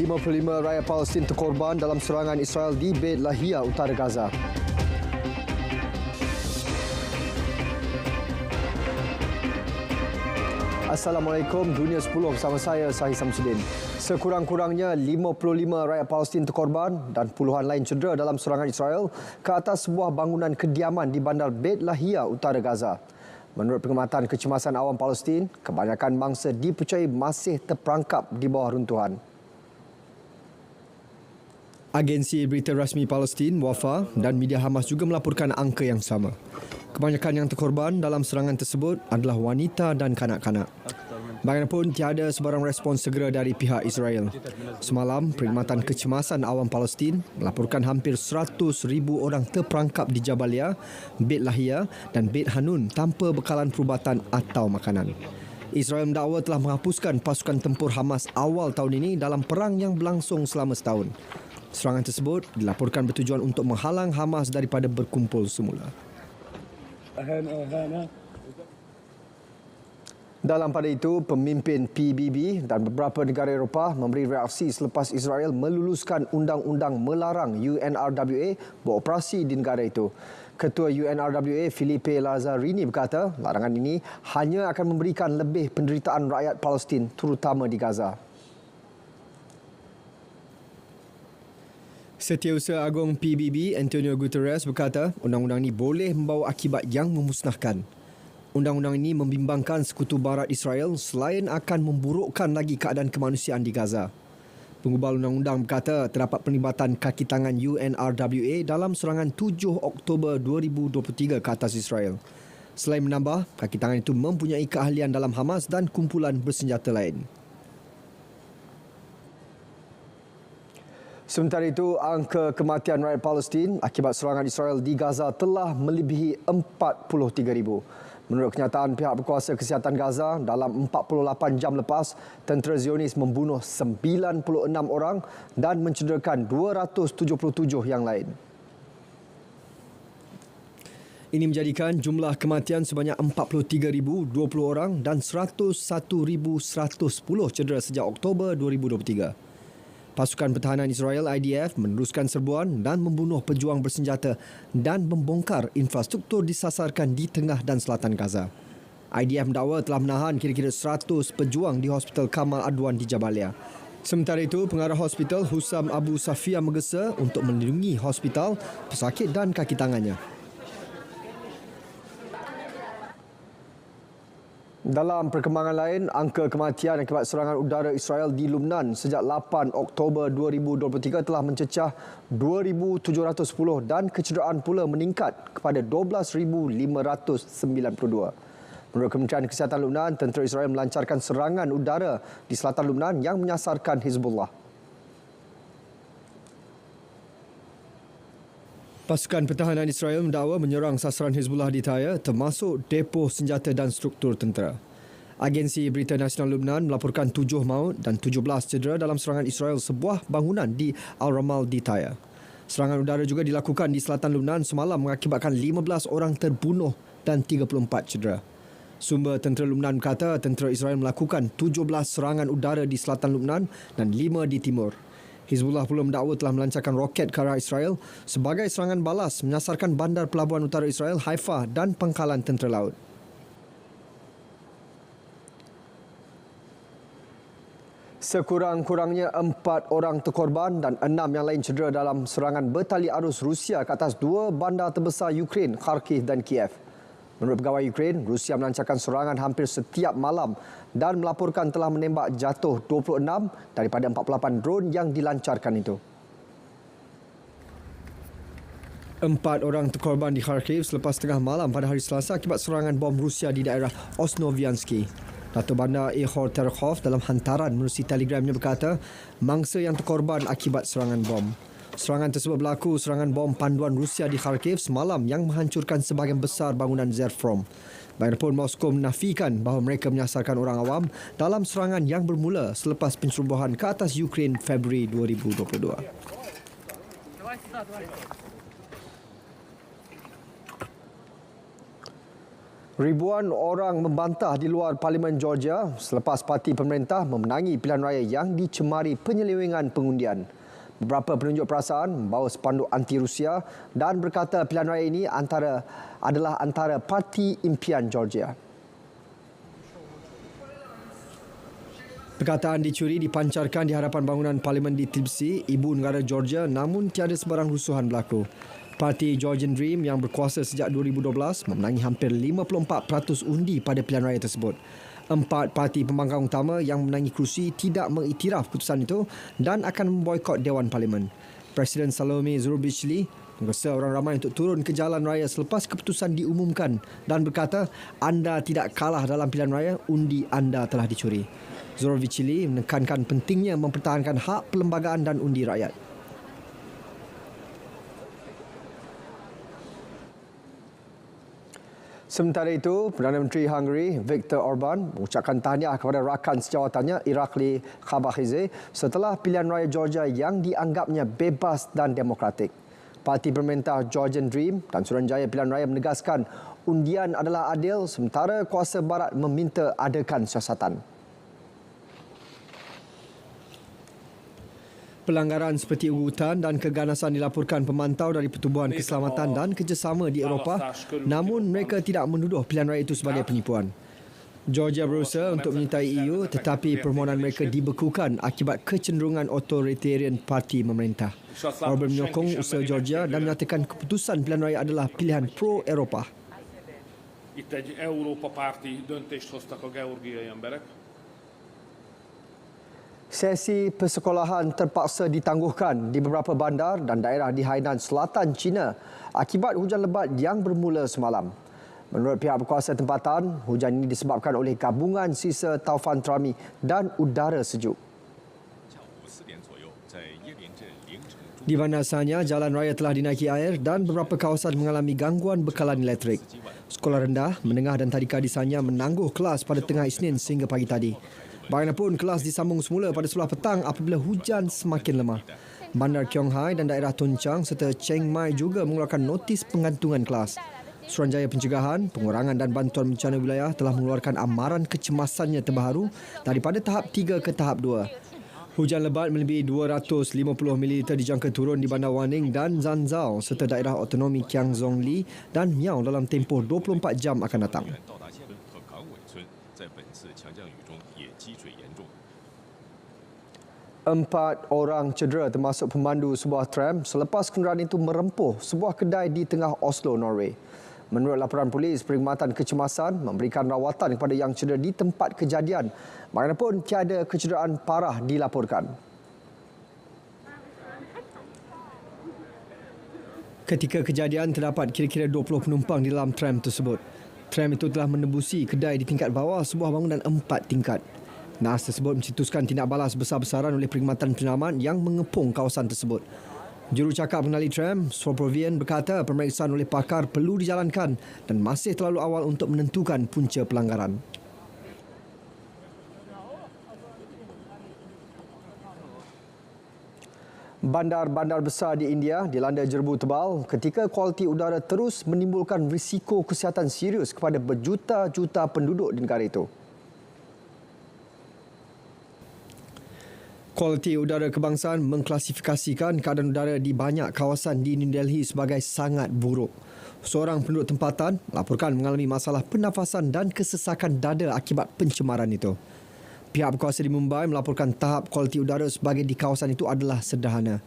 55 rakyat Palestin terkorban dalam serangan Israel di Beit Lahia, utara Gaza. Assalamualaikum, Dunia 10 bersama saya, Sahih Samsudin. Sekurang-kurangnya 55 rakyat Palestin terkorban dan puluhan lain cedera dalam serangan Israel ke atas sebuah bangunan kediaman di bandar Beit Lahia, utara Gaza. Menurut pengamatan kecemasan awam Palestin, kebanyakan mangsa dipercayai masih terperangkap di bawah runtuhan. Agensi berita rasmi Palestin, Wafa, dan media Hamas juga melaporkan angka yang sama. Kebanyakan yang terkorban dalam serangan tersebut adalah wanita dan kanak-kanak. Bagaimanapun, tiada sebarang respons segera dari pihak Israel. Semalam, perkhidmatan kecemasan awam Palestin melaporkan hampir 100,000 orang terperangkap di Jabalia, Beit Lahia dan Beit Hanun tanpa bekalan perubatan atau makanan. Israel mendakwa telah menghapuskan pasukan tempur Hamas awal tahun ini dalam perang yang berlangsung selama setahun. Serangan tersebut dilaporkan bertujuan untuk menghalang Hamas daripada berkumpul semula. Dalam pada itu, pemimpin PBB dan beberapa negara Eropah memberi reaksi selepas Israel meluluskan undang-undang melarang UNRWA beroperasi di negara itu. Ketua UNRWA Filipe Lazzarini berkata, larangan ini hanya akan memberikan lebih penderitaan rakyat Palestin, terutama di Gaza. Setiausaha Agung PBB Antonio Guterres berkata, undang-undang ini boleh membawa akibat yang memusnahkan. Undang-undang ini membimbangkan sekutu barat Israel selain akan memburukkan lagi keadaan kemanusiaan di Gaza. Penggubal undang-undang berkata terdapat pelibatan kaki tangan UNRWA dalam serangan 7 Oktober 2023 ke atas Israel. Selain menambah, kaki tangan itu mempunyai keahlian dalam Hamas dan kumpulan bersenjata lain. Sementara itu, angka kematian rakyat Palestin akibat serangan Israel di Gaza telah melebihi 43,000. Menurut kenyataan pihak berkuasa kesihatan Gaza, dalam 48 jam lepas, tentera Zionis membunuh 96 orang dan mencederakan 277 yang lain. Ini menjadikan jumlah kematian sebanyak 43,020 orang dan 101,110 cedera sejak Oktober 2023. Pasukan Pertahanan Israel IDF meneruskan serbuan dan membunuh pejuang bersenjata dan membongkar infrastruktur disasarkan di tengah dan selatan Gaza. IDF mendakwa telah menahan kira-kira 100 pejuang di Hospital Kamal Adwan di Jabalia. Sementara itu, pengarah hospital Hussam Abu Safia menggesa untuk melindungi hospital, pesakit dan kaki tangannya. Dalam perkembangan lain, angka kematian akibat serangan udara Israel di Lubnan sejak 8 Oktober 2023 telah mencecah 2,710 dan kecederaan pula meningkat kepada 12,592. Menurut Kementerian Kesihatan Lubnan, tentera Israel melancarkan serangan udara di selatan Lubnan yang menyasarkan Hizbullah. Pasukan Pertahanan Israel mendakwa menyerang sasaran Hizbullah di Tyre, termasuk depo senjata dan struktur tentera. Agensi Berita Nasional Lubnan melaporkan 7 maut dan 17 cedera dalam serangan Israel sebuah bangunan di Al-Ramal di Tyre. Serangan udara juga dilakukan di selatan Lubnan semalam mengakibatkan 15 orang terbunuh dan 34 cedera. Sumber tentera Lubnan berkata tentera Israel melakukan 17 serangan udara di selatan Lubnan dan 5 di timur. Hizbullah pula mendakwa telah melancarkan roket ke arah Israel sebagai serangan balas menyasarkan bandar pelabuhan utara Israel, Haifa dan pangkalan tentera laut. Sekurang-kurangnya 4 orang terkorban dan 6 yang lain cedera dalam serangan bertali arus Rusia ke atas 2 bandar terbesar Ukraine, Kharkiv dan Kiev. Menurut pegawai Ukraine, Rusia melancarkan serangan hampir setiap malam dan melaporkan telah menembak jatuh 26 daripada 48 drone yang dilancarkan itu. 4 orang terkorban di Kharkiv selepas tengah malam pada hari Selasa akibat serangan bom Rusia di daerah Osnoviansky. Datuk Bandar Ihor Terkhov dalam hantaran menerusi telegramnya berkata, mangsa yang terkorban akibat serangan bom. Serangan tersebut berlaku serangan bom panduan Rusia di Kharkiv semalam yang menghancurkan sebahagian besar bangunan Zerprom. Bagaimanapun, Moskow menafikan bahawa mereka menyasarkan orang awam dalam serangan yang bermula selepas pencerobohan ke atas Ukraine Februari 2022. Ribuan orang membantah di luar Parlimen Georgia selepas parti pemerintah memenangi pilihan raya yang dicemari penyelewengan pengundian. Beberapa penunjuk perasaan membawa spanduk anti-Rusia dan berkata pilihan raya ini adalah antara parti impian Georgia. Perkataan dicuri dipancarkan di hadapan bangunan Parlimen di Tbilisi, ibu negara Georgia, namun tiada sebarang rusuhan berlaku. Parti Georgian Dream yang berkuasa sejak 2012 memenangi hampir 54% undi pada pilihan raya tersebut. 4 parti pembangkang utama yang memenangi kerusi tidak mengiktiraf keputusan itu dan akan memboikot Dewan Parlimen. Presiden Salome Zurbichli menggesa orang ramai untuk turun ke jalan raya selepas keputusan diumumkan dan berkata, anda tidak kalah dalam pilihan raya, undi anda telah dicuri. Zurbichli menekankan pentingnya mempertahankan hak perlembagaan dan undi rakyat. Sementara itu, Perdana Menteri Hungary Viktor Orban mengucapkan tahniah kepada rakan sejawatannya Irakli Khabakhize setelah pilihan raya Georgia yang dianggapnya bebas dan demokratik. Parti pemerintah Georgian Dream dan Suruhanjaya Pilihan Raya menegaskan undian adalah adil sementara kuasa barat meminta adakan siasatan. Pelanggaran seperti ugutan dan keganasan dilaporkan pemantau dari Pertubuhan Keselamatan dan Kerjasama di Eropah, namun mereka tidak menuduh pilihan raya itu sebagai penipuan. Georgia berusaha untuk menyertai EU tetapi permohonan mereka dibekukan akibat kecenderungan otoritarian parti pemerintah. Orban menyokong usaha Georgia dan menyatakan keputusan pilihan raya adalah pilihan pro-Eropah. Itt egy Európa párti döntést hoztak a georgiai emberek. Sesi persekolahan terpaksa ditangguhkan di beberapa bandar dan daerah di Hainan Selatan China akibat hujan lebat yang bermula semalam. Menurut pihak berkuasa tempatan, hujan ini disebabkan oleh gabungan sisa taufan Trami dan udara sejuk. Di mana asalnya, jalan raya telah dinaiki air dan beberapa kawasan mengalami gangguan bekalan elektrik. Sekolah rendah, menengah dan tadika di Sanya menangguh kelas pada tengah Isnin sehingga pagi tadi. Bagaimanapun, kelas disambung semula pada sebelah petang apabila hujan semakin lemah. Bandar Qionghai dan daerah Tonchang serta Chiang Mai juga mengeluarkan notis penggantungan kelas. Suruhanjaya Pencegahan, Pengurangan dan Bantuan Bencana Wilayah telah mengeluarkan amaran kecemasannya terbaru daripada tahap 3 ke tahap 2. Hujan lebat melebihi 250 ml dijangka turun di Bandar Waning dan Zanzhou serta daerah otonomi Kiangzhongli dan Miao dalam tempoh 24 jam akan datang. Empat orang cedera termasuk pemandu sebuah tram selepas kenderaan itu merempuh sebuah kedai di tengah Oslo, Norway. Menurut laporan polis, perkhidmatan kecemasan memberikan rawatan kepada yang cedera di tempat kejadian. Bagaimanapun, tiada kecederaan parah dilaporkan. Ketika kejadian, terdapat kira-kira 20 penumpang di dalam tram tersebut. Tram itu telah menembusi kedai di tingkat bawah sebuah bangunan 4 tingkat. Nas tersebut mencetuskan tindak balas besar-besaran oleh perkhidmatan penyelamat yang mengepung kawasan tersebut. Jurucakap pengendali tram, Swaprovian, berkata pemeriksaan oleh pakar perlu dijalankan dan masih terlalu awal untuk menentukan punca pelanggaran. Bandar-bandar besar di India dilanda jerbu tebal ketika kualiti udara terus menimbulkan risiko kesihatan serius kepada berjuta-juta penduduk di negara itu. Kualiti udara kebangsaan mengklasifikasikan keadaan udara di banyak kawasan di New Delhi sebagai sangat buruk. Seorang penduduk tempatan laporkan mengalami masalah pernafasan dan kesesakan dada akibat pencemaran itu. Pihak berkuasa di Mumbai melaporkan tahap kualiti udara sebagai di kawasan itu adalah sederhana.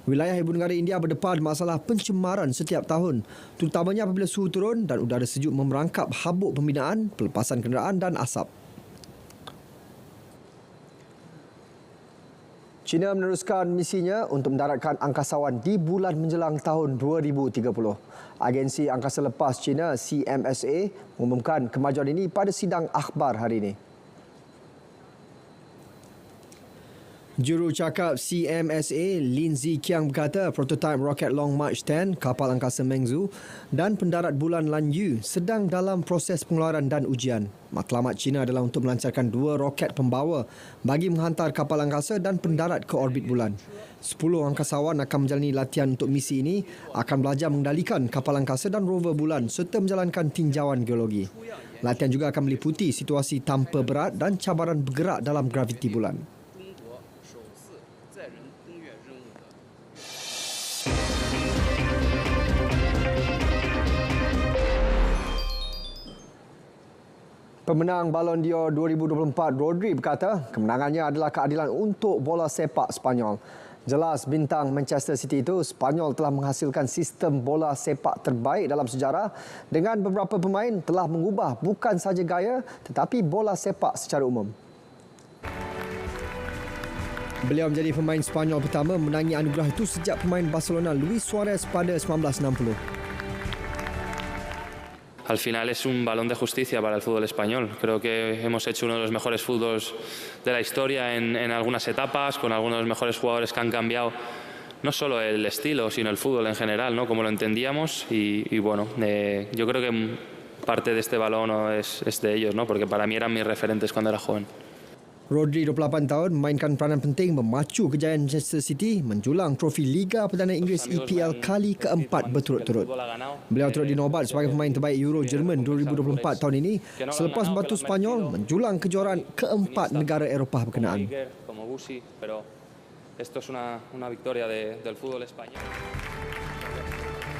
Wilayah ibu negara India berdepan masalah pencemaran setiap tahun, terutamanya apabila suhu turun dan udara sejuk memerangkap habuk pembinaan, pelepasan kenderaan dan asap. China meneruskan misinya untuk mendaratkan angkasawan di bulan menjelang tahun 2030. Agensi Angkasa Lepas China CMSA mengumumkan kemajuan ini pada sidang akhbar hari ini. Juru cakap CMSA, Lin Ziqiang berkata prototipe roket Long March 10, kapal angkasa Mengzhou dan pendarat bulan Lan Yu sedang dalam proses pengeluaran dan ujian. Matlamat China adalah untuk melancarkan 2 roket pembawa bagi menghantar kapal angkasa dan pendarat ke orbit bulan. 10 angkasawan akan menjalani latihan untuk misi ini, akan belajar mengendalikan kapal angkasa dan rover bulan serta menjalankan tinjauan geologi. Latihan juga akan meliputi situasi tanpa berat dan cabaran bergerak dalam graviti bulan. Pemenang Ballon d'Or 2024 Rodri berkata kemenangannya adalah keadilan untuk bola sepak Sepanyol. Jelas bintang Manchester City itu, Sepanyol telah menghasilkan sistem bola sepak terbaik dalam sejarah dengan beberapa pemain telah mengubah bukan sahaja gaya tetapi bola sepak secara umum. Beliau menjadi pemain Sepanyol pertama menangi anugerah itu sejak pemain Barcelona Luis Suarez pada 1960. Al final es un balón de justicia para el fútbol español. Creo que hemos hecho uno de los mejores fútbols de la historia en algunas etapas, con algunos de los mejores jugadores que han cambiado no solo el estilo, sino el fútbol en general, ¿no? Como lo entendíamos. Y bueno, yo creo que parte de este balón es de ellos, ¿no? Porque para mí eran mis referentes cuando era joven. Rodri, 28 tahun, memainkan peranan penting memacu kejayaan Manchester City menjulang trofi Liga Perdana Inggeris EPL kali keempat berturut-turut. Beliau turut dinobat sebagai pemain terbaik Euro Jerman 2024 tahun ini selepas membantu Sepanyol menjulang kejuaraan keempat negara Eropah berkenaan.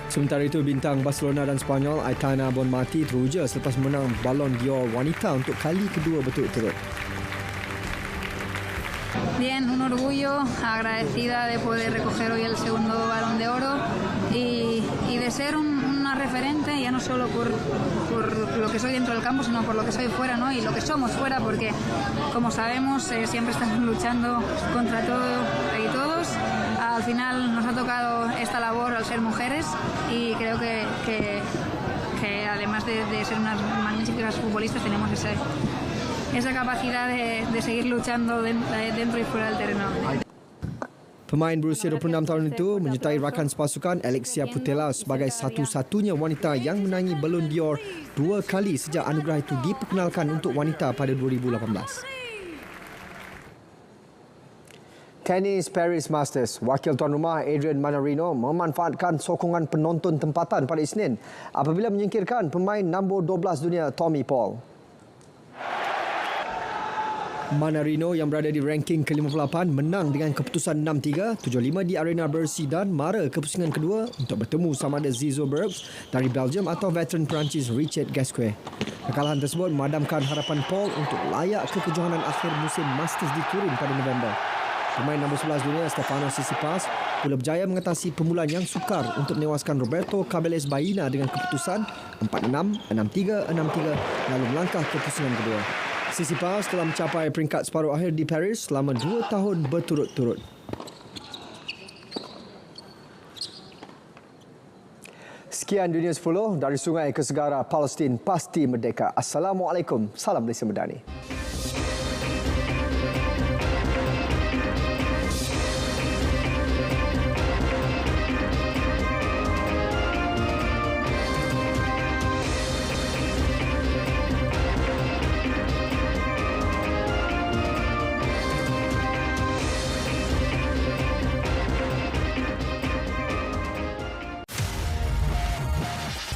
Sementara itu, bintang Barcelona dan Sepanyol Aitana Bonmati teruja selepas menang Ballon d'Or wanita untuk kali kedua berturut-turut. Bien, un orgullo, agradecida de poder recoger hoy el segundo Balón de Oro y de ser una referente, ya no solo por lo que soy dentro del campo, sino por lo que soy fuera, ¿no? Y lo que somos fuera, porque como sabemos siempre estamos luchando contra todo y todos. Al final nos ha tocado esta labor al ser mujeres y creo que además de ser unas magníficas futbolistas tenemos esa capacidad de seguir luchando dentro y fuera del terreno. Pemain berusia 26 tahun itu menyertai rakan sepasukan Alexia Putellas sebagai satu-satunya wanita yang menangi Ballon d'Or 2 kali sejak anugerah itu diperkenalkan untuk wanita pada 2018. Tenis Paris Masters, wakil tuan rumah Adrian Manarino memanfaatkan sokongan penonton tempatan pada Isnin apabila menyingkirkan pemain nombor 12 dunia Tommy Paul. Manarino yang berada di ranking ke-58 menang dengan keputusan 6-3, 7-5 di arena Bercy dan mara ke pusingan kedua untuk bertemu sama ada Zizo Bergs dari Belgium atau veteran Perancis Richard Gasquet. Kekalahan tersebut memadamkan harapan Paul untuk layak ke kejohanan akhir musim Masters di Turin pada November. Pemain nombor 11 dunia Stefanos Tsitsipas pula berjaya mengatasi permulaan yang sukar untuk menewaskan Roberto Cabelez Baena dengan keputusan 4-6, 6-3, 6-3 lalu melangkah ke pusingan kedua. Tsitsipas telah mencapai peringkat separuh akhir di Paris selama 2 tahun berturut-turut. Sekian Dunia 10 dari Sungai ke Segara, Palestin pasti merdeka. Assalamualaikum, salam Malaysia Madani.